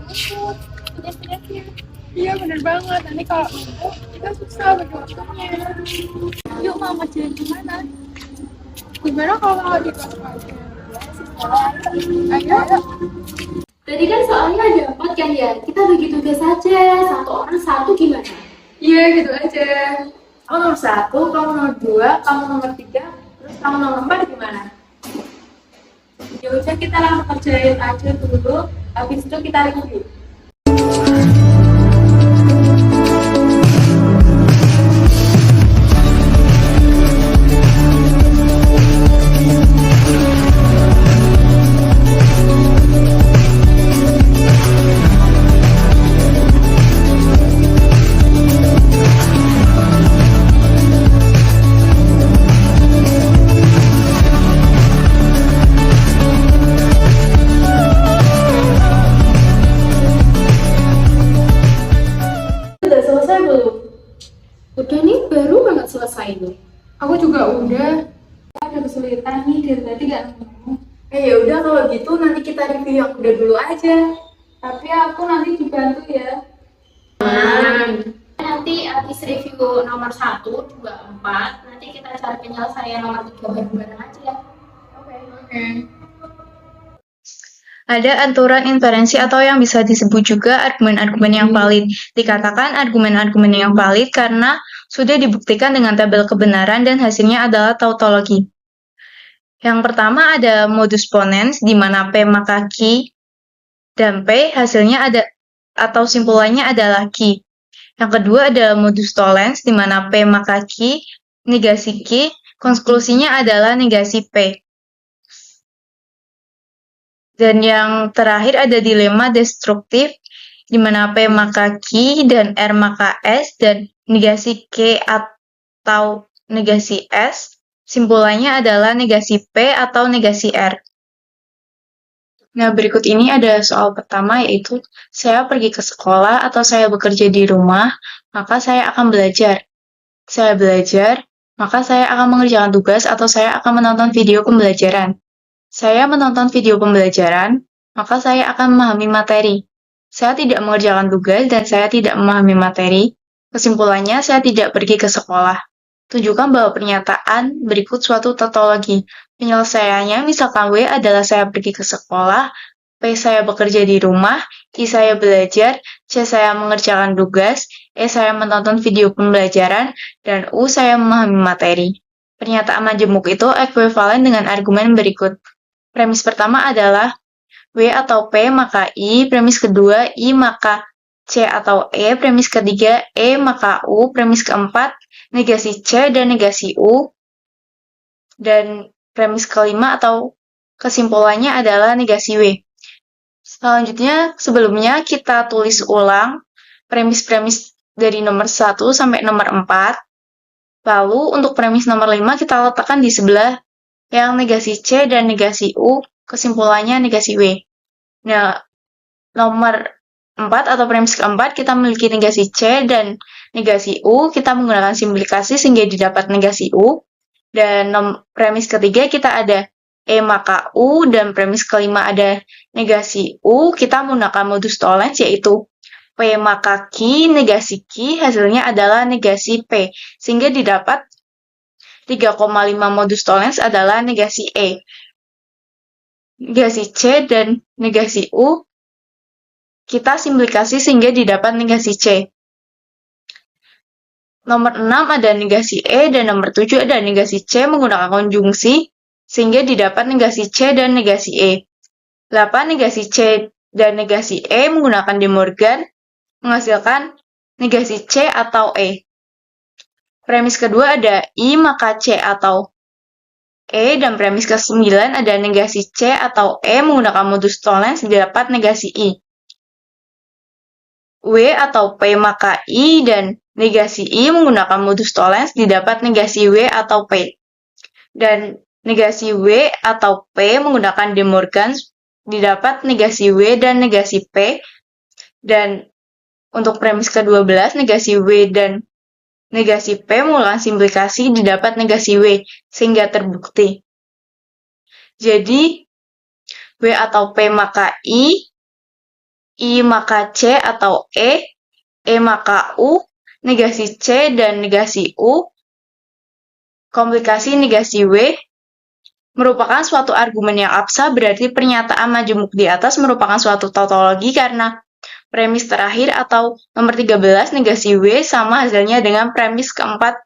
ikut tugas-tugasnya. Iya bener banget, nanti kalau mau kita susah bagi waktunya. Yuk mau ngerjain gimana? Gimana kalau di kelas aja? Ayo, ayo. Tadi kan soalnya ada 4 kan ya, kita bagi tugas saja, satu orang satu gimana? Iya gitu aja. Aku nomor 1, kamu nomor 2, kamu nomor 3, terus kamu nomor 4 gimana? Ya udah kita langsung kerjain aja dulu, habis itu kita review. Udah selesai belum? Udah nih, baru banget selesai nih. Aku juga udah. Ada kesulitan nih dari tadi gak nemu. Ya udah kalau gitu nanti kita review yang udah dulu aja. Tapi aku nanti dibantu ya. Nanti habis review nomor 1, 2, 4, nanti kita cari penyelesaian nomor 3 bareng-bareng aja. Oke. Ada aturan inferensi atau yang bisa disebut juga argumen-argumen yang valid. Dikatakan argumen-argumen yang valid karena sudah dibuktikan dengan tabel kebenaran dan hasilnya adalah tautologi. Yang pertama ada modus ponens, di mana P maka Q dan P hasilnya ada atau simpulannya adalah Q. Yang kedua ada modus tollens, di mana P maka Q, negasi Q, konklusinya adalah negasi P. Dan yang terakhir ada dilema destruktif, di mana P maka Q dan R maka S dan negasi Q atau negasi S, simpulannya adalah negasi P atau negasi R. Nah, berikut ini ada soal pertama, yaitu saya pergi ke sekolah atau saya bekerja di rumah, maka saya akan belajar. Saya belajar, maka saya akan mengerjakan tugas atau saya akan menonton video pembelajaran. Saya menonton video pembelajaran, maka saya akan memahami materi. Saya tidak mengerjakan tugas dan saya tidak memahami materi. Kesimpulannya, saya tidak pergi ke sekolah. Tunjukkan bahwa pernyataan berikut suatu tautologi. Penyelesaiannya, misalkan W adalah saya pergi ke sekolah, P saya bekerja di rumah, I saya belajar, C saya mengerjakan tugas, E saya menonton video pembelajaran, dan U saya memahami materi. Pernyataan majemuk itu ekuivalen dengan argumen berikut. Premis pertama adalah W atau P maka I, premis kedua I maka C atau E, premis ketiga E maka U, premis keempat negasi C dan negasi U, dan premis kelima atau kesimpulannya adalah negasi W. Selanjutnya, sebelumnya kita tulis ulang premis-premis dari nomor 1 sampai nomor 4. Lalu untuk premis nomor 5 kita letakkan di sebelah yang negasi C dan negasi U, kesimpulannya negasi W. Nah, nomor 4 atau premis keempat kita memiliki negasi C dan negasi U, kita menggunakan simplikasi sehingga didapat negasi U. Dan premis ketiga kita ada E maka U, dan premis kelima ada negasi U, kita menggunakan modus tollens yaitu P maka Q, negasi Q, hasilnya adalah negasi P, sehingga didapat 3,5 modus tollens adalah negasi E. Negasi C dan negasi U, kita simplikasi sehingga didapat negasi C. Nomor 6 ada negasi E dan nomor 7 ada negasi C menggunakan konjungsi, sehingga didapat negasi C dan negasi E. 8 negasi C dan negasi E menggunakan De Morgan, menghasilkan negasi C atau E. Premis kedua ada I maka C atau E, dan premis ke-9 ada negasi C atau E menggunakan modus tollens didapat negasi I. W atau P maka I dan negasi I menggunakan modus tollens didapat negasi W atau P. Dan negasi W atau P menggunakan De Morgan didapat negasi W dan negasi P. Dan untuk premis ke-12 negasi W dan negasi P menggunakan simplikasi didapat negasi W, sehingga terbukti. Jadi, W atau P maka I I maka C atau E maka U, negasi C dan negasi U, komplikasi negasi W, merupakan suatu argumen yang absa, berarti pernyataan majemuk di atas merupakan suatu tautologi karena premis terakhir atau nomor 13 negasi W sama hasilnya dengan premis keempat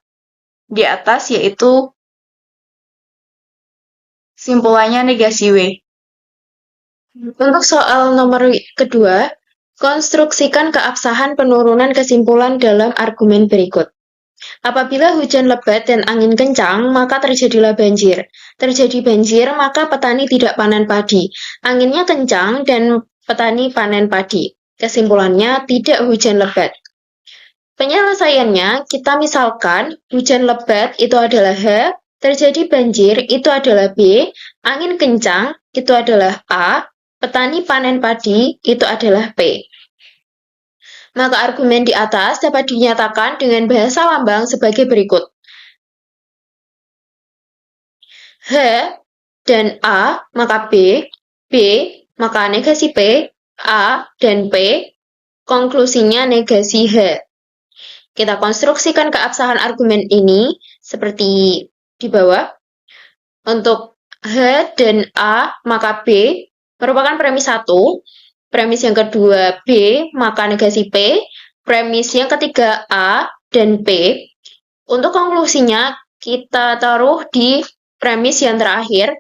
di atas, yaitu simpulannya negasi W. Untuk soal nomor kedua, konstruksikan keabsahan penurunan kesimpulan dalam argumen berikut. Apabila hujan lebat dan angin kencang, maka terjadilah banjir. Terjadi banjir, maka petani tidak panen padi. Anginnya kencang dan petani panen padi. Kesimpulannya, tidak hujan lebat. Penyelesaiannya, kita misalkan hujan lebat itu adalah H, terjadi banjir itu adalah B, angin kencang itu adalah A, petani panen padi itu adalah P. Maka argumen di atas dapat dinyatakan dengan bahasa lambang sebagai berikut. H dan A, maka B maka negasi P, A dan P, konklusinya negasi H. Kita konstruksikan keabsahan argumen ini seperti di bawah. Untuk H dan A, maka B merupakan premis 1, premis yang kedua B, maka negasi P, premis yang ketiga A dan P. Untuk konklusinya, kita taruh di premis yang terakhir,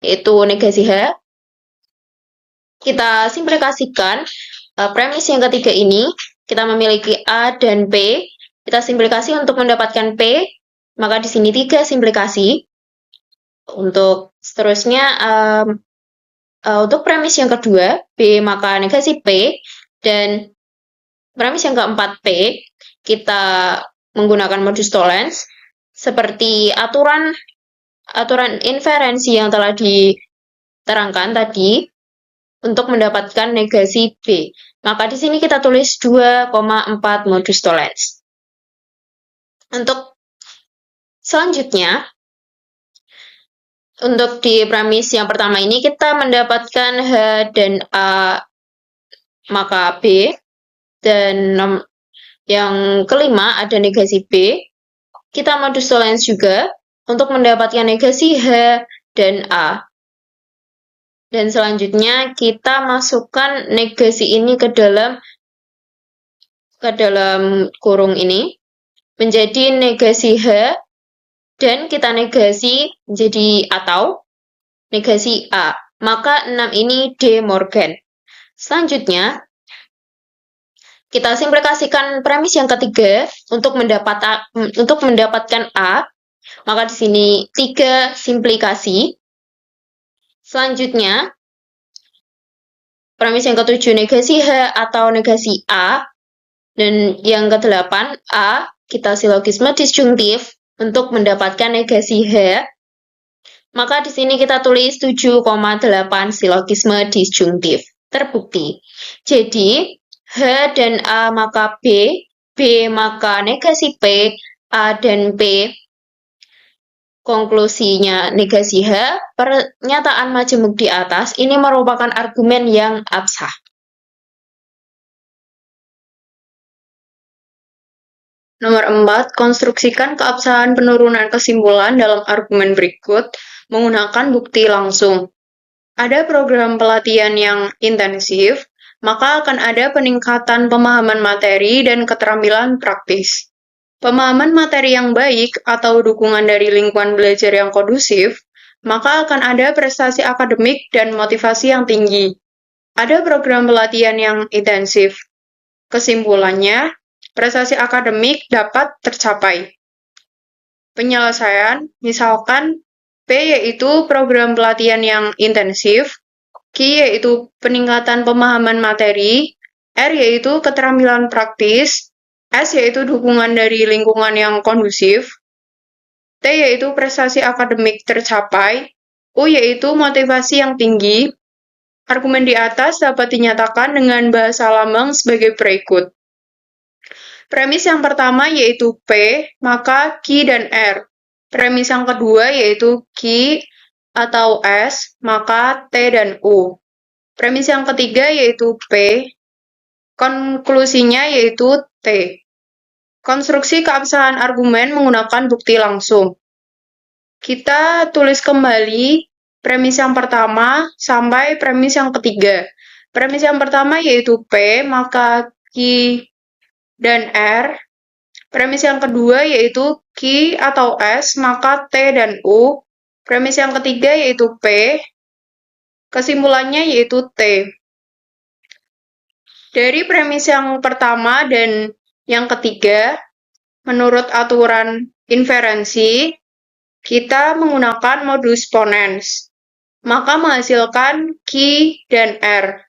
yaitu negasi H. Kita simplikasikan premis yang ketiga ini, kita memiliki A dan P. Kita simplikasi untuk mendapatkan P, maka di sini 3 simplikasi. Untuk seterusnya, untuk premis yang kedua, B maka negasi P, dan premis yang keempat P, kita menggunakan modus tollens, seperti aturan inferensi yang telah diterangkan tadi, untuk mendapatkan negasi B. Maka di sini kita tulis 2,4 modus tollens. Untuk selanjutnya, untuk di premis yang pertama ini kita mendapatkan H dan A maka B, dan yang kelima ada negasi B. Kita modus tollens juga untuk mendapatkan negasi H dan A. Dan selanjutnya kita masukkan negasi ini ke dalam kurung ini menjadi negasi H, dan kita negasi menjadi atau negasi A. Maka 6 ini De Morgan. Selanjutnya, kita simplikasikan premis yang ketiga untuk mendapatkan A. Maka di sini 3 simplikasi. Selanjutnya, premis yang ketujuh negasi H atau negasi A. Dan yang ke-8 A, kita silogisme disjungtif untuk mendapatkan negasi H. Maka di sini kita tulis 7,8 silogisme disjungtif. Terbukti. Jadi, H dan A maka B maka negasi P, A dan P, konklusinya negasi H. Pernyataan majemuk di atas ini merupakan argumen yang absah. Nomor 4, konstruksikan keabsahan penurunan kesimpulan dalam argumen berikut menggunakan bukti langsung. Ada program pelatihan yang intensif, maka akan ada peningkatan pemahaman materi dan keterampilan praktis. Pemahaman materi yang baik atau dukungan dari lingkungan belajar yang kondusif, maka akan ada prestasi akademik dan motivasi yang tinggi. Ada program pelatihan yang intensif. Kesimpulannya, prestasi akademik dapat tercapai. Penyelesaian, misalkan P yaitu program pelatihan yang intensif, Q yaitu peningkatan pemahaman materi, R yaitu keterampilan praktis, S yaitu dukungan dari lingkungan yang kondusif, T yaitu prestasi akademik tercapai, U yaitu motivasi yang tinggi. Argumen di atas dapat dinyatakan dengan bahasa lambang sebagai berikut. Premis yang pertama yaitu P, maka Q dan R. Premis yang kedua yaitu Q atau S, maka T dan U. Premis yang ketiga yaitu P, Konklusinya yaitu T. Konstruksi keabsahan argumen menggunakan bukti langsung. Kita tulis kembali premis yang pertama sampai premis yang ketiga. Premis yang pertama yaitu P, maka Q dan R. Premis yang kedua yaitu Q atau S, maka T dan U. Premis yang ketiga yaitu P. Kesimpulannya yaitu T. Dari premis yang pertama dan yang ketiga, menurut aturan inferensi, kita menggunakan modus ponens, maka menghasilkan Q dan R.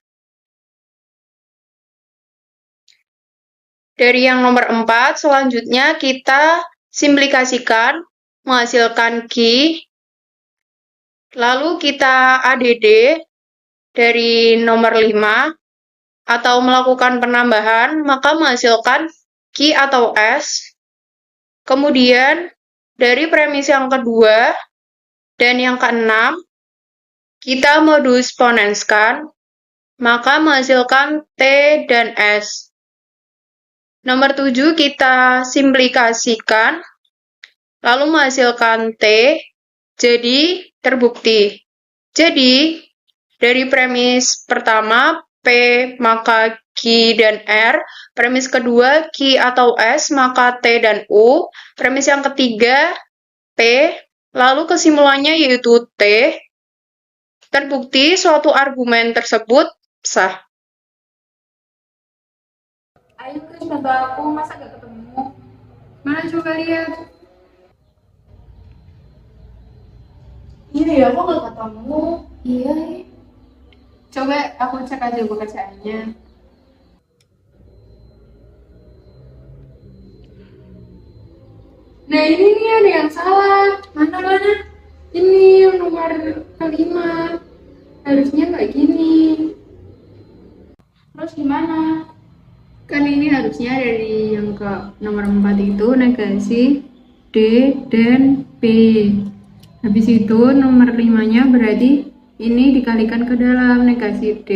Dari yang nomor 4, selanjutnya kita simplikasikan, menghasilkan Q, lalu kita ADD dari nomor 5, atau melakukan penambahan, maka menghasilkan Q atau S. Kemudian, dari premis yang kedua dan yang keenam, kita modus ponenskan, maka menghasilkan T dan S. Nomor 7 kita simplikasikan, lalu menghasilkan T, jadi terbukti. Jadi, dari premis pertama, P maka Q dan R, premis kedua Q atau S maka T dan U, premis yang ketiga T, lalu kesimpulannya yaitu T, terbukti suatu argumen tersebut sah. Ayo Chris, bantu aku, masa gak ketemu? Mana coba lihat. Iya ya, kok gak ketemu? Iya. Coba aku cek aja bacaannya. Nah ini nih ada yang salah. Mana? Ini yang nomor 5. Harusnya kayak gini. Terus gimana? Kan ini harusnya dari yang ke nomor 4 itu negasi D dan P. Habis itu nomor 5-nya berarti ini dikalikan ke dalam negasi D,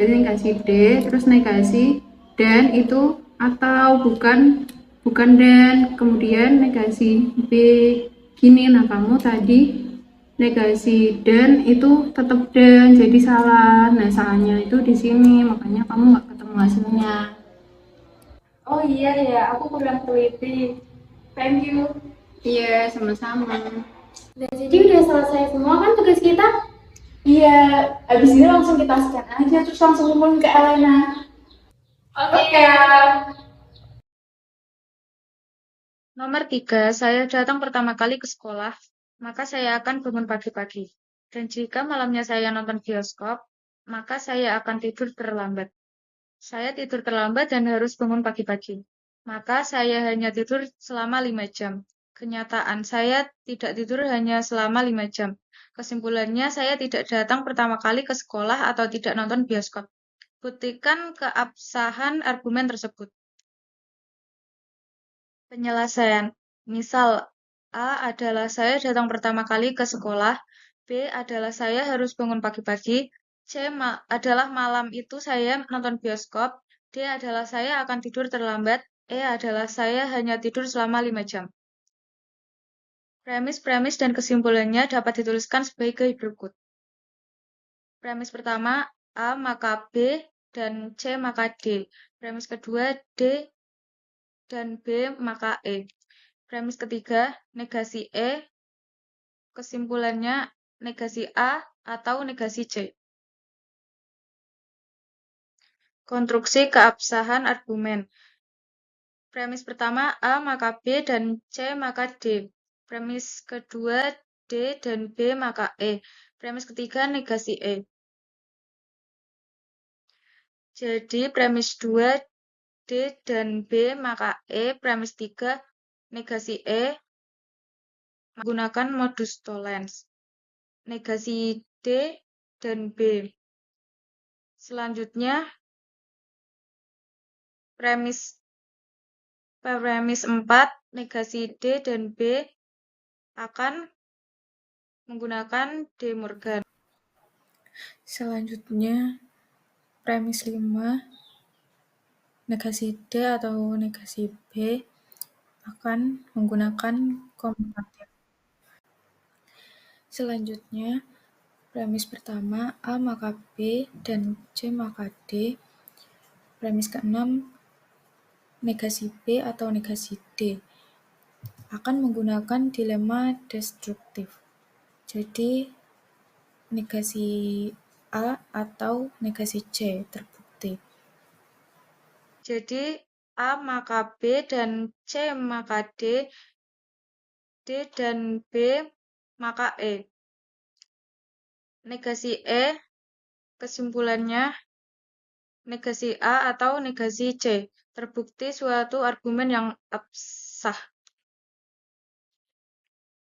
jadi negasi D, terus negasi dan itu atau bukan dan, kemudian negasi B gini. Nah kamu tadi negasi dan itu tetap dan, jadi salah. Nah salahnya itu di sini, makanya kamu nggak ketemu hasilnya. Oh iya ya, aku kurang teliti. Thank you. Iya, sama-sama. Dan jadi udah selesai semua kan tugas kita? Iya, abis ini langsung kita scan aja, terus langsung ngomongin ke Elena. Oke. Nomor 3, saya datang pertama kali ke sekolah, maka saya akan bangun pagi-pagi. Dan jika malamnya saya nonton bioskop, maka saya akan tidur terlambat. Saya tidur terlambat dan harus bangun pagi-pagi. Maka saya hanya tidur selama 5 jam. Kenyataan saya tidak tidur hanya selama 5 jam. Kesimpulannya saya tidak datang pertama kali ke sekolah atau tidak nonton bioskop. Buktikan keabsahan argumen tersebut. Penyelesaian. Misal, A adalah saya datang pertama kali ke sekolah, B adalah saya harus bangun pagi-pagi, C adalah malam itu saya nonton bioskop, D adalah saya akan tidur terlambat, E adalah saya hanya tidur selama 5 jam. Premis-premis dan kesimpulannya dapat dituliskan sebagai berikut. Premis pertama, A maka B dan C maka D. Premis kedua, D dan B maka E. Premis ketiga, negasi E, kesimpulannya negasi A atau negasi C. Konstruksi keabsahan argumen. Premis pertama, A maka B dan C maka D. Premis kedua, D dan B maka E. Premis ketiga, negasi E. Jadi, premis 2, D dan B maka E. Premis 3, negasi E, menggunakan modus tollens. Negasi D dan B. Selanjutnya, premis 4, negasi D dan B akan menggunakan De Morgan. Selanjutnya, premis 5, negasi D atau negasi B akan menggunakan komutatif. Selanjutnya, premis pertama A maka B dan C maka D. Premis keenam, negasi B atau negasi D akan menggunakan dilema destruktif. Jadi, negasi A atau negasi C terbukti. Jadi A maka B dan C maka D, D dan B maka E. Negasi E, kesimpulannya negasi A atau negasi C terbukti suatu argumen yang absah.